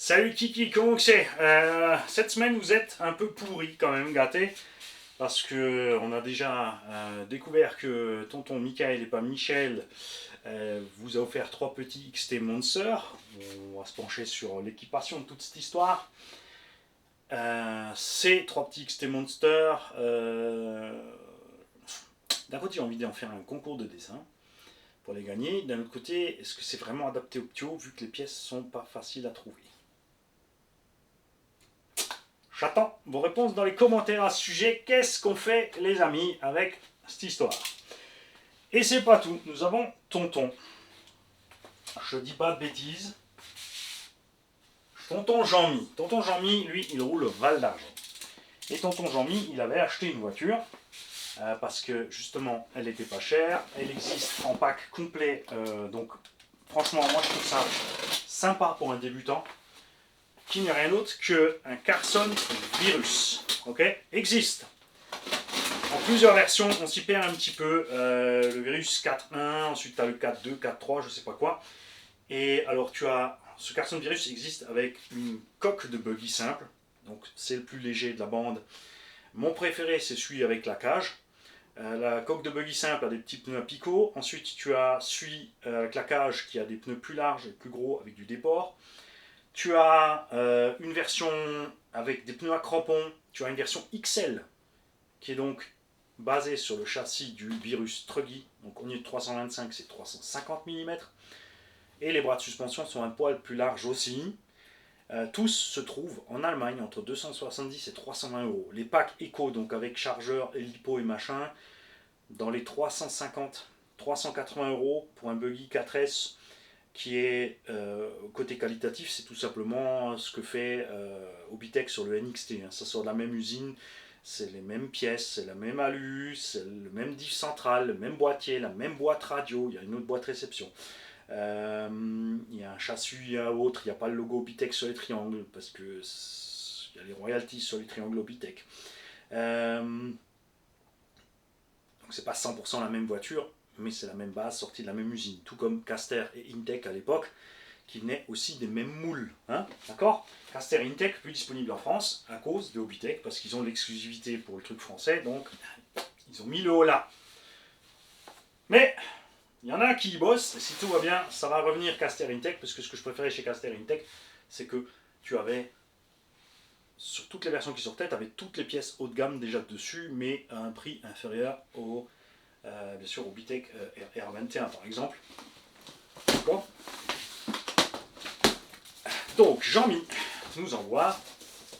Salut Kiki, comment que c'est? Cette semaine vous êtes un peu pourri quand même, gâté, parce que on a déjà découvert que tonton Michael et pas Michel vous a offert trois petits XT Monsters. On va se pencher sur l'équipation de toute cette histoire. Ces trois petits XT Monsters, d'un côté j'ai envie d'en faire un concours de dessin pour les gagner, d'un autre côté est-ce que c'est vraiment adapté au Ptio vu que les pièces sont pas faciles à trouver? J'attends vos réponses dans les commentaires à ce sujet. Qu'est-ce qu'on fait, les amis, avec cette histoire? Et c'est pas tout. Nous avons Tonton. Je dis pas de bêtises. Tonton Jean-Mi. Tonton Jean-Mi, lui, il roule Val d'Argent. Et Tonton Jean-Mi, il avait acheté une voiture parce que justement, elle n'était pas chère. Elle existe en pack complet. Donc, franchement, moi, je trouve ça sympa pour un débutant, qui n'est rien d'autre qu'un Carson Virus. Ok, existe en plusieurs versions, on s'y perd un petit peu. Le Virus 4.1, ensuite tu as le 4.2, 4.3, je sais pas quoi. Et alors tu as ce Carson Virus existe avec une coque de buggy simple, donc c'est le plus léger de la bande. Mon préféré c'est celui avec la cage. La coque de buggy simple a des petits pneus à picot. Ensuite tu as celui avec la cage qui a des pneus plus larges et plus gros avec du déport. Tu as une version avec des pneus à crampons. Tu as une version XL qui est donc basée sur le châssis du Virus Truggy. Donc au lieu de 325, c'est 350 mm. Et les bras de suspension sont un poil plus larges aussi. Tous se trouvent en Allemagne entre 270 et 320 euros. Les packs Eco, donc avec chargeur, hélipo et machin, dans les 350, 380 euros pour un buggy 4S qui est côté qualitatif, c'est tout simplement ce que fait Obitech sur le NXT. Hein. Ça sort de la même usine, c'est les mêmes pièces, c'est la même alu, c'est le même diff central, le même boîtier, la même boîte radio, il y a une autre boîte réception. Il y a un châssis à autre, il n'y a pas le logo Obitech sur les triangles, parce que il y a les royalties sur les triangles Obitech. Donc c'est pas 100% la même voiture, mais c'est la même base sortie de la même usine, tout comme Caster et Intech à l'époque, qui venaient aussi des mêmes moules. Hein, d'accord? Caster et Intech plus disponibles en France à cause de Obitech, parce qu'ils ont l'exclusivité pour le truc français, donc ils ont mis le haut là. Mais il y en a qui y bossent, et si tout va bien, ça va revenir Caster et Intech, parce que ce que je préférais chez Caster et Intech, c'est que tu avais, sur toutes les versions qui sortaient, tu avais toutes les pièces haut de gamme déjà dessus, mais à un prix inférieur au bien sûr au Obitech R21 par exemple. D'accord. Donc Jean-Mi nous envoie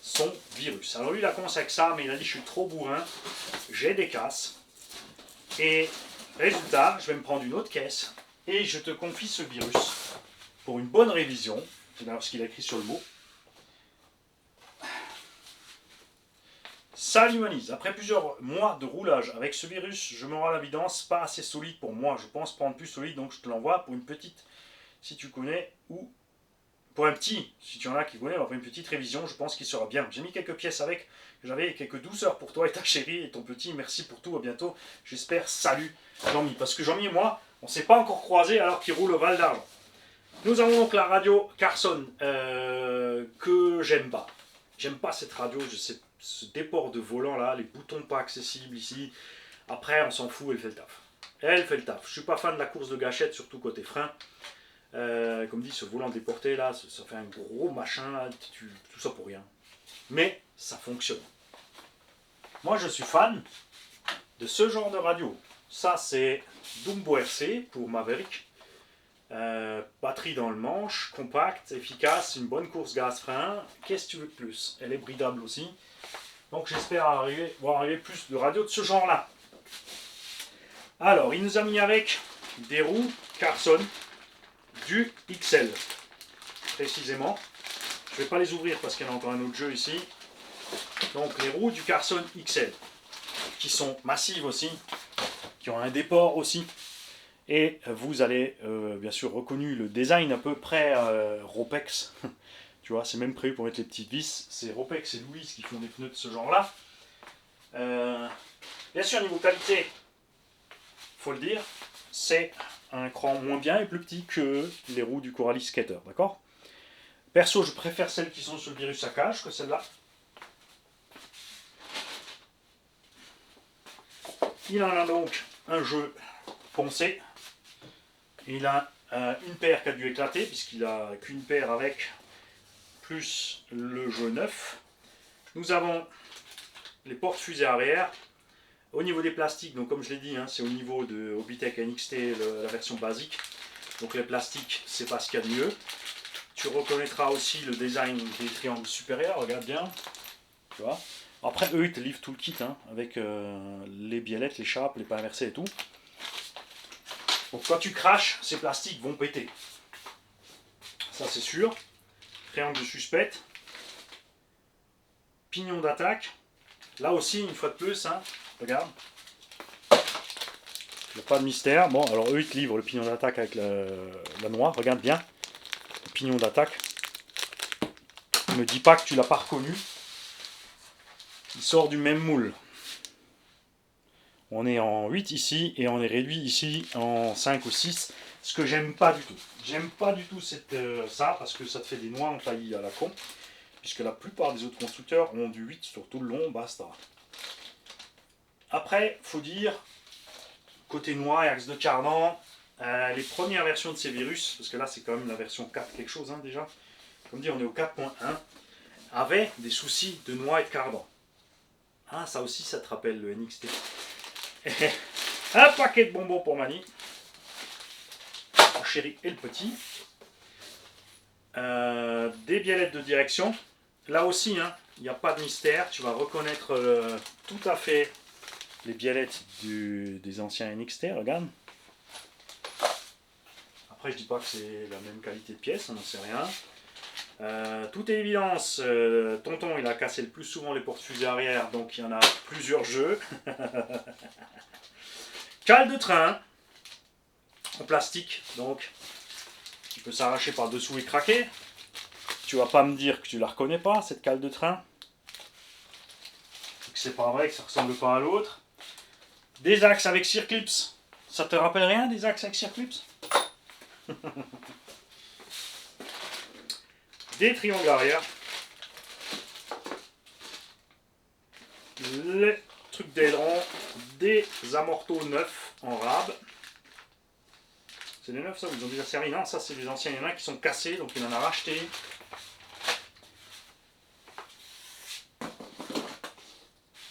son virus. Alors lui il a commencé avec ça, mais il a dit je suis trop bourrin, j'ai des casses. Et résultat, je vais me prendre une autre caisse et je te confie ce virus pour une bonne révision. C'est d'ailleurs ce qu'il a écrit sur le mot. Ça l'humanise. Après plusieurs mois de roulage avec ce virus, je me rends à l'évidence, pas assez solide pour moi. Je pense prendre plus solide, donc je te l'envoie pour une petite, si tu connais, ou pour un petit, si tu en as qui connaissent, on va faire une petite révision, je pense qu'il sera bien. J'ai mis quelques pièces avec, j'avais quelques douceurs pour toi et ta chérie et ton petit, merci pour tout, à bientôt, j'espère, salut Jean-Mi. Parce que Jean-Mi et moi, on ne s'est pas encore croisés alors qu'il roule au Val d'Argent. Nous avons donc la radio Carson, que j'aime pas. J'aime pas cette radio, je sais, ce déport de volant là, les boutons pas accessibles ici. Après, on s'en fout, elle fait le taf. Elle fait le taf. Je suis pas fan de la course de gâchette, surtout côté frein. Comme dit, ce volant déporté là, ça fait un gros machin là, tout ça pour rien. Mais ça fonctionne. Moi, je suis fan de ce genre de radio. Ça, c'est Dumbo RC pour Maverick. Batterie dans le manche, compacte, efficace, une bonne course gaz-frein. Qu'est-ce que tu veux de plus? Elle est bridable aussi. Donc j'espère voir arriver plus de radios de ce genre-là. Alors, il nous a mis avec des roues Carson du XL, précisément. Je ne vais pas les ouvrir parce qu'il y en a encore un autre jeu ici. Donc les roues du Carson XL, qui sont massives aussi, qui ont un déport aussi. Et vous allez bien sûr reconnu le design à peu près Ropex. Tu vois, c'est même prévu pour mettre les petites vis. C'est Ropex et Louis qui font des pneus de ce genre-là. Bien sûr, niveau qualité, faut le dire, c'est un cran moins bien et plus petit que les roues du Coralis Skater, d'accord? Perso, je préfère celles qui sont sur le virus à cage que celles-là. Il en a donc un jeu poncé. Il a une paire qui a dû éclater, puisqu'il a qu'une paire avec, plus le jeu neuf. Nous avons les portes-fusées arrière. Au niveau des plastiques, donc comme je l'ai dit, hein, c'est au niveau de Hobbytech NXT, la version basique. Donc les plastiques, c'est pas ce qu'il y a de mieux. Tu reconnaîtras aussi le design des triangles supérieurs, regarde bien. Tu vois. Après, eux, ils te livrent tout le kit, hein, avec les biellettes, les chapes, les pas inversés et tout. Donc quand tu craches, ces plastiques vont péter. Ça, c'est sûr. Triangle de suspecte. Pignon d'attaque. Là aussi, une fois de plus, hein, regarde. Il n'y a pas de mystère. Bon, alors eux, ils te livrent le pignon d'attaque avec la noire. Regarde bien. Le pignon d'attaque. Ne me dis pas que tu l'as pas reconnu. Il sort du même moule. On est en 8 ici et on est réduit ici en 5 ou 6. Ce que j'aime pas du tout. J'aime pas du tout ça parce que ça te fait des noix en taillis à la con. Puisque la plupart des autres constructeurs ont du 8 sur tout le long, basta. Après, faut dire, côté noix et axe de cardan, les premières versions de ces virus, parce que là c'est quand même la version 4 quelque chose hein, déjà, comme dit on est au 4.1, avaient des soucis de noix et de cardan. Ah, ça aussi ça te rappelle le NXT. Un paquet de bonbons pour Mani, le chéri et le petit. Des biellettes de direction. Là aussi, hein, il n'y a pas de mystère. Tu vas reconnaître tout à fait les biellettes des anciens NXT. Regarde. Après, je dis pas que c'est la même qualité de pièce, on n'en sait rien. Toute évidence, Tonton, il a cassé le plus souvent les portes-fusées arrière, donc il y en a plusieurs jeux. Cale de train en plastique, donc qui peut s'arracher par dessous et craquer. Tu vas pas me dire que tu la reconnais pas, cette cale de train. Que c'est pas vrai, que ça ressemble pas à l'autre. Des axes avec circlips. Ça te rappelle rien, des axes avec circlips? Des triangles arrière. Les trucs d'aileron. Des amortos neufs en rab. C'est des neufs ça, ils ont déjà servi? Non, ça c'est des anciens, il y en a qui sont cassés, donc il en a racheté.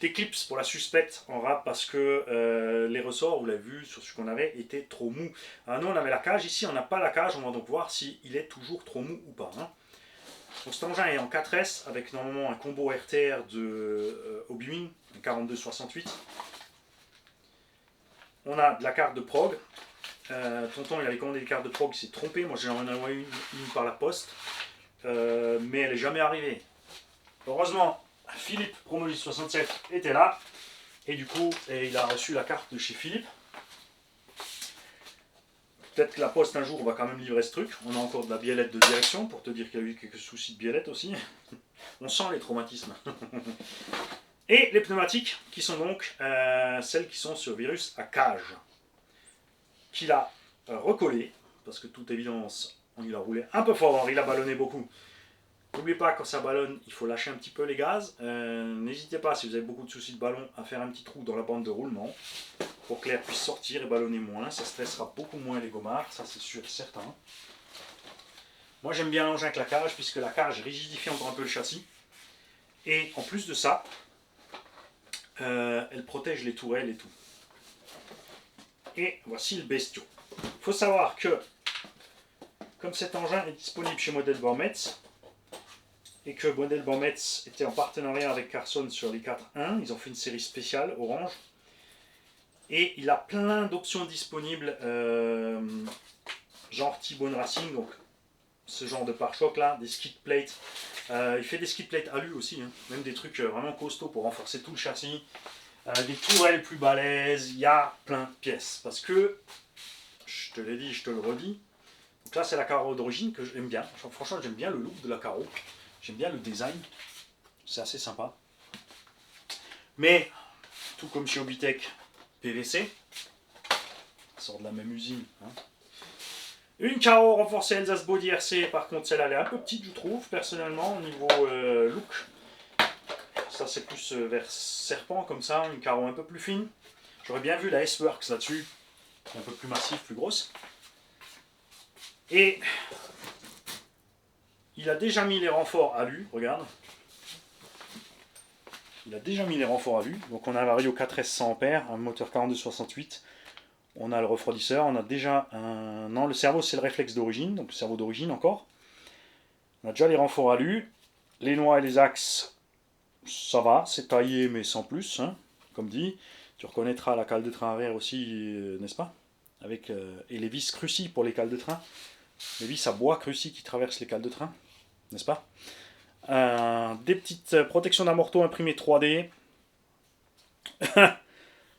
Des clips pour la suspecte en rab parce que les ressorts, vous l'avez vu sur ce qu'on avait, étaient trop mous. Alors nous on avait la cage, ici on n'a pas la cage, on va donc voir s'il est toujours trop mou ou pas. Hein. Donc cet engin est en 4S avec normalement un combo RTR de Obi-Wan, un 4268. On a de la carte de prog. Tonton il avait commandé des cartes de prog, il s'est trompé, moi j'en ai envoyé une par la poste, mais elle n'est jamais arrivée. Heureusement, Philippe Promolus 67 était là, et du coup il a reçu la carte de chez Philippe. Peut-être que la poste un jour va quand même livrer ce truc. On a encore de la biellette de direction pour te dire qu'il y a eu quelques soucis de biellette aussi. On sent les traumatismes. Et les pneumatiques qui sont donc celles qui sont sur virus à cage. Qu'il a recollé, parce que toute évidence, il a roulé un peu fort, il a ballonné beaucoup. N'oubliez pas, quand ça ballonne, il faut lâcher un petit peu les gaz. N'hésitez pas, si vous avez beaucoup de soucis de ballon, à faire un petit trou dans la bande de roulement pour que l'air puisse sortir et ballonner moins. Ça stressera beaucoup moins les gommards, ça c'est sûr et certain. Moi j'aime bien l'engin avec la cage, puisque la cage rigidifie encore un peu le châssis. Et en plus de ça, elle protège les tourelles et tout. Et voici le bestiau. Il faut savoir que, comme cet engin est disponible chez Model Bormetz, et que Model Bormetz était en partenariat avec Carson sur les 4.1, ils ont fait une série spéciale, orange, et il a plein d'options disponibles, genre T-Bone Racing, donc ce genre de pare-choc là, des skid plates. Il fait des skid plates alu aussi, hein, même des trucs vraiment costauds pour renforcer tout le châssis. Des tourelles plus balèzes, il y a plein de pièces. Parce que, je te l'ai dit, je te le redis, donc là c'est la carreau d'origine que j'aime bien. Franchement j'aime bien le look de la carreau, j'aime bien le design, c'est assez sympa. Mais, tout comme chez Hobbytech, PVC, ça sort de la même usine. Hein. Une carreau renforcée Elsace Body RC, par contre celle-là elle est un peu petite je trouve, personnellement, au niveau look. Ça c'est plus vers serpent comme ça, une carreau un peu plus fine. J'aurais bien vu la S-Works là-dessus, un peu plus massif, plus grosse. Et il a déjà mis les renforts à lui, regarde. Il a déjà mis les renforts à lui. Donc on a un Vario 4S 100 A, un moteur 4268. On a le refroidisseur, on a déjà un... Non, le cerveau c'est le réflexe d'origine, donc le cerveau d'origine encore. On a déjà les renforts à lui. Les noix et les axes, ça va, c'est taillé mais sans plus, hein, comme dit. Tu reconnaîtras la cale de train arrière aussi, n'est-ce pas? Avec, et les vis Cruci pour les cales de train. Les vis à bois Cruci qui traversent les cales de train, n'est-ce pas? Des petites protections d'amorto imprimées 3D.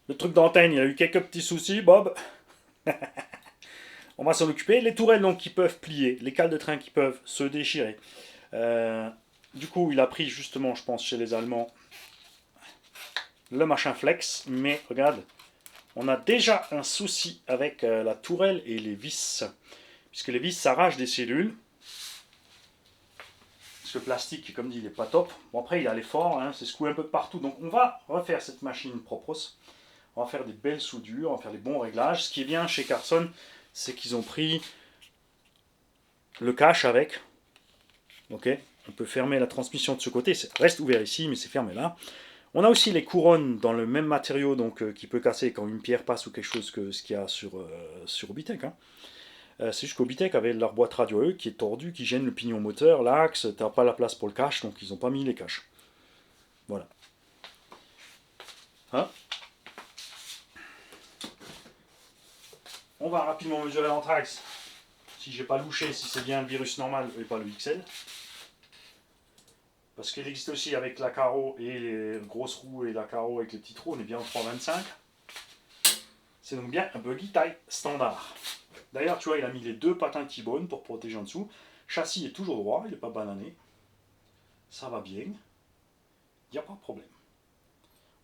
Le truc d'antenne, il a eu quelques petits soucis, Bob. On va s'en occuper. Les tourelles donc, qui peuvent plier, les cales de train qui peuvent se déchirer. Du coup, il a pris justement, je pense, chez les Allemands, le machin flex. Mais regarde, on a déjà un souci avec la tourelle et les vis. Puisque les vis s'arrachent des cellules. Le plastique, comme dit, il n'est pas top. Bon, après, il a l'effort, hein, c'est secoué un peu de partout. Donc, on va refaire cette machine propre. On va faire des belles soudures, on va faire les bons réglages. Ce qui est bien chez Carson, c'est qu'ils ont pris le cache avec. Ok, on peut fermer la transmission de ce côté. Ça reste ouvert ici, mais c'est fermé là. On a aussi les couronnes dans le même matériau, donc qui peut casser quand une pierre passe ou quelque chose que ce qu'il y a sur Obitech. Hein. C'est juste qu'Obitech avait leur boîte radio eux qui est tordue, qui gêne le pignon moteur, l'axe, t'as pas la place pour le cache, donc ils n'ont pas mis les caches. Voilà. Hein, on va rapidement mesurer l'anthrax. Si j'ai pas louché, si c'est bien le virus normal et pas le XL. Parce qu'il existe aussi avec la carreau et les grosses roues et la carreau avec les petits trous, on est bien en 3,25. C'est donc bien un buggy taille standard. D'ailleurs, tu vois, il a mis les deux patins T-bone pour protéger en dessous. Châssis est toujours droit, il n'est pas banané. Ça va bien. Il n'y a pas de problème.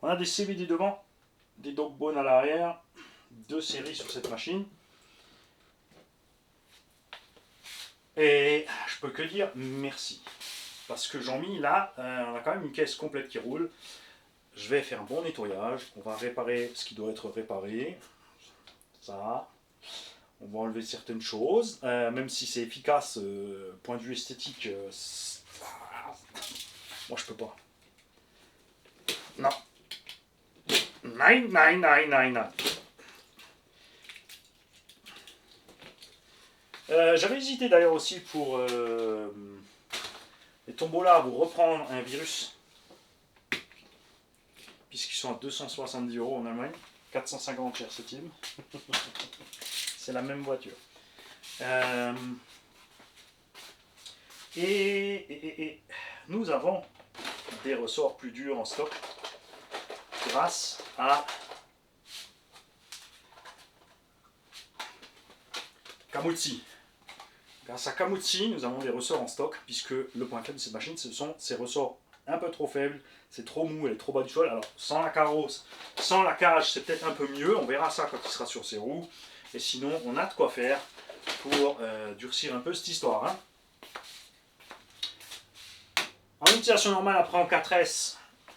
On a des CVD devant, des dog bones à l'arrière. 2 séries sur cette machine. Et je peux que dire merci. Parce que Jean-Mi, là, on a quand même une caisse complète qui roule. Je vais faire un bon nettoyage. On va réparer ce qui doit être réparé. Ça. On va enlever certaines choses, même si c'est efficace, point de vue esthétique, moi je peux pas. Non. Non. J'avais hésité d'ailleurs aussi pour les tombolas à vous reprendre un virus, puisqu'ils sont à 270 € en Allemagne, 450 chez RC Team. C'est la même voiture. Et nous avons des ressorts plus durs en stock grâce à Kamutsi. Grâce à Kamutsi, nous avons des ressorts en stock, puisque le point faible de cette machine, ce sont ces ressorts un peu trop faibles, c'est trop mou, elle est trop bas du sol. Alors, sans la carrosse, sans la cage, c'est peut-être un peu mieux, on verra ça quand il sera sur ses roues. Et sinon, on a de quoi faire pour durcir un peu cette histoire. Hein. En utilisation normale, après en 4S,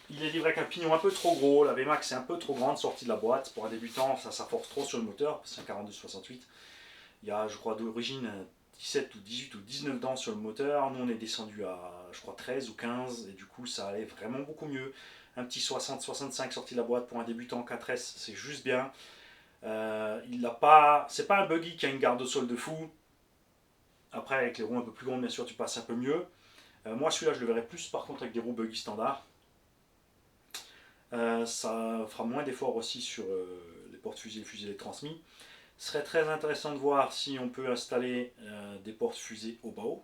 il est livré avec un pignon un peu trop gros. La VMAX est un peu trop grande, sortie de la boîte. Pour un débutant, ça force trop sur le moteur, c'est un 4268. Il y a, je crois, d'origine 17 ou 18 ou 19 dents sur le moteur. Nous, on est descendu à, je crois, 13 ou 15. Et du coup, ça allait vraiment beaucoup mieux. Un petit 60-65 sorti de la boîte pour un débutant 4S, c'est juste bien. C'est pas un buggy qui a une garde au sol de fou. Après, avec les roues un peu plus grandes, bien sûr, tu passes un peu mieux. Moi, celui-là, je le verrai plus par contre avec des roues buggy standard. Ça fera moins d'efforts aussi sur les portes-fusées, les fusées, les transmis. Ce serait très intéressant de voir si on peut installer des portes-fusées au bas,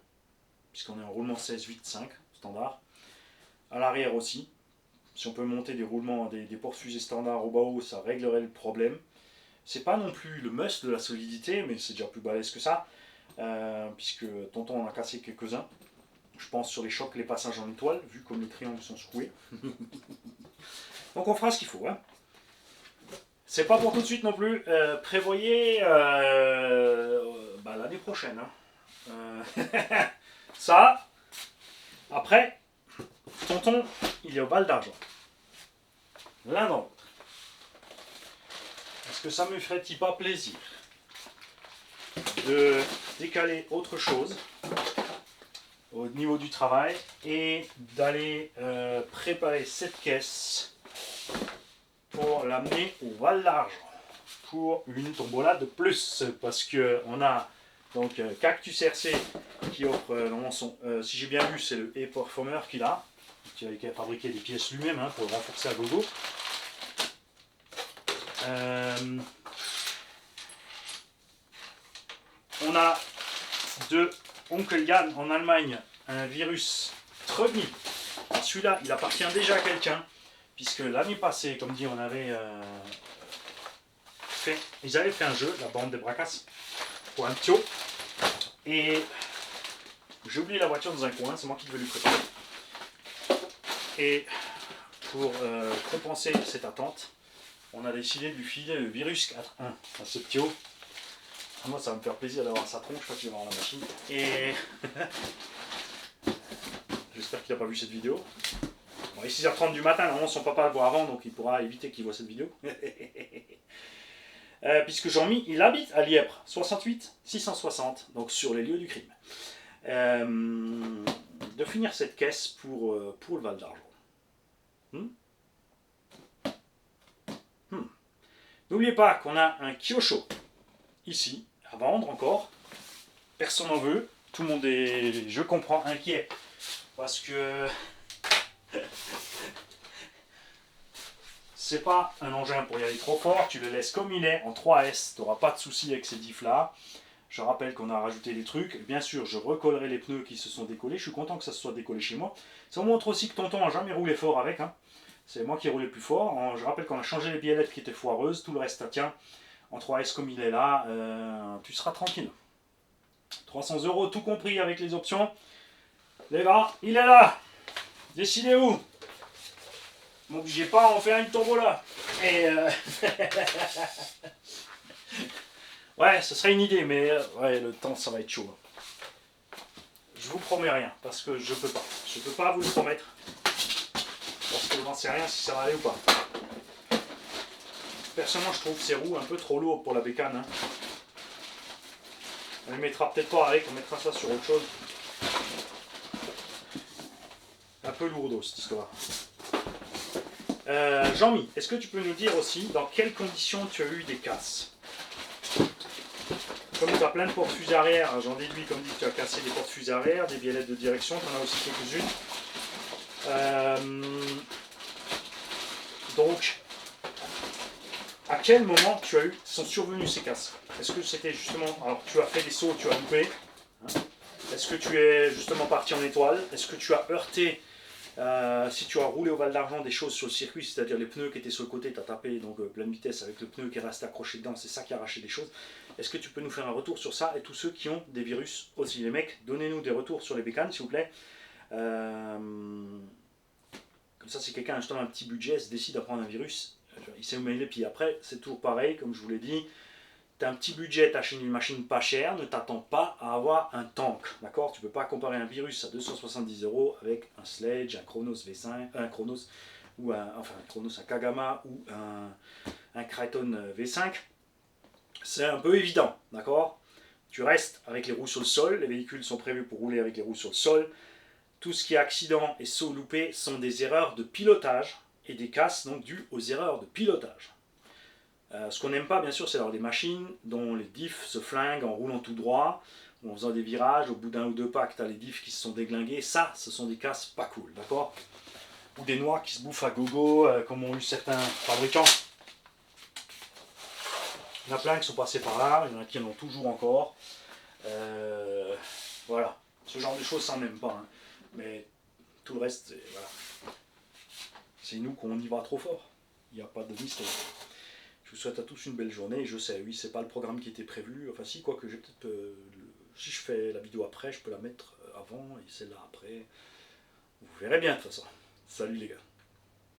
puisqu'on est en roulement 16-8-5 standard. À l'arrière aussi. Si on peut monter des roulements, des portes-fusées standard au bas, ça réglerait le problème. C'est pas non plus le must de la solidité, mais c'est déjà plus balèze que ça, puisque tonton en a cassé quelques-uns. Je pense sur les chocs, les passages en étoile, vu comme les triangles sont secoués. Donc on fera ce qu'il faut. Hein. C'est pas pour tout de suite non plus. Prévoyez Bah, l'année prochaine. Hein. Ça, après, tonton, il est au Val d'Argent. L'un dans l'autre. Est-ce que ça me ferait-il pas plaisir de décaler autre chose au niveau du travail et d'aller préparer cette caisse pour l'amener au Val d'Argent pour une tombola de plus, parce que on a donc Cactus RC qui offre normalement son, si j'ai bien vu, c'est le e-performer qu'il a, qui a fabriqué des pièces lui-même hein, pour le renforcer à gogo. On a de Onkel Jan en Allemagne un virus Trugny. Celui-là, il appartient déjà à quelqu'un, puisque l'année passée, comme dit, on avait ils avaient fait un jeu, la bande des Bracas, pour un Ptio. Et j'ai oublié la voiture dans un coin, c'est moi qui devais lui préparer. Et pour compenser cette attente, on a décidé de lui filer le virus 4.1 à ce Ptio. Moi, ça va me faire plaisir d'avoir sa tronche quand il va avoir la machine. Et j'espère qu'il n'a pas vu cette vidéo. Bon, il est 6h30 du matin, normalement son papa le voit avant, donc il pourra éviter qu'il voit cette vidéo. Puisque Jean-Mi, il habite à Lièpre, 68 660, donc sur les lieux du crime. De finir cette caisse pour le Val d'Argent. N'oubliez pas qu'on a un Kyosho ici, à vendre encore. Personne n'en veut. Tout le monde est, je comprends, inquiet. Parce que c'est pas un engin pour y aller trop fort. Tu le laisses comme il est, en 3S. Tu n'auras pas de souci avec ces diffs là. Je rappelle qu'on a rajouté des trucs. Bien sûr, je recollerai les pneus qui se sont décollés. Je suis content que ça se soit décollé chez moi. Ça montre aussi que tonton n'a jamais roulé fort avec. Hein. C'est moi qui ai roulé plus fort. Je rappelle qu'on a changé les biellettes qui étaient foireuses. Tout le reste, ça tient. En 3S comme il est là, tu seras tranquille. 300 €, tout compris avec les options. Les gars, il est là. Décidez-vous. M'obligez pas à en faire une tombola. Et ouais, ce serait une idée, mais ouais, le temps, ça va être chaud. Je vous promets rien, parce que je peux pas. Je peux pas vous le promettre. Parce que je n'en sais rien si ça va aller ou pas. Personnellement, je trouve ces roues un peu trop lourdes pour la bécane. Hein. On les mettra peut-être pas avec, on mettra ça sur autre chose. Un peu lourdeau cette histoire. Jean-Mi, est-ce que tu peux nous dire aussi dans quelles conditions tu as eu des casses? Comme tu as plein de porte-fusées arrière, j'en déduis comme dit que tu as cassé des porte-fusées arrière, des biellettes de direction, tu en as aussi quelques-unes. Donc, à quel moment sont survenus ces casses? Est-ce que c'était justement, alors tu as fait des sauts, tu as loupé, hein? Est-ce que tu es justement parti en étoile? Est-ce que tu as heurté, si tu as roulé au Val d'Argent, des choses sur le circuit, c'est-à-dire les pneus qui étaient sur le côté, tu as tapé donc pleine vitesse avec le pneu qui reste accroché dedans, c'est ça qui a arraché des choses. Est-ce que tu peux nous faire un retour sur ça? Et tous ceux qui ont des virus aussi, les mecs, donnez-nous des retours sur les bécanes s'il vous plaît. Comme ça, si quelqu'un a justement un petit budget, se décide à prendre un virus, il sait où mettre les pieds. Après, c'est toujours pareil, comme je vous l'ai dit, tu as un petit budget, tu achètes une machine pas chère, ne t'attends pas à avoir un tank, d'accord? Tu ne peux pas comparer un virus à 270 € avec un Sledge, un Chronos V5, un Chronos, ou un Chronos, un Kagama ou un Kraton V5. C'est un peu évident, d'accord? Tu restes avec les roues sur le sol, les véhicules sont prévus pour rouler avec les roues sur le sol. Tout ce qui est accident et saut loupé sont des erreurs de pilotage et des casses donc dues aux erreurs de pilotage. Ce qu'on n'aime pas bien sûr, c'est d'avoir des machines dont les diffs se flinguent en roulant tout droit, ou en faisant des virages, au bout d'un ou deux pas que tu as les diffs qui se sont déglingués. Ça, ce sont des casses pas cool, d'accord? Ou des noix qui se bouffent à gogo, comme ont eu certains fabricants. Il y en a plein qui sont passés par là, il y en a qui en ont toujours encore. Voilà, ce genre de choses, ça on n'aime pas. Hein. Mais tout le reste, voilà. C'est nous qu'on y va trop fort. Il n'y a pas de mystère. Je vous souhaite à tous une belle journée. Je sais, oui, c'est pas le programme qui était prévu. Enfin, si, quoique, j'ai peut-être. Si je fais la vidéo après, je peux la mettre avant et celle-là après. Vous verrez bien de toute façon. Salut les gars.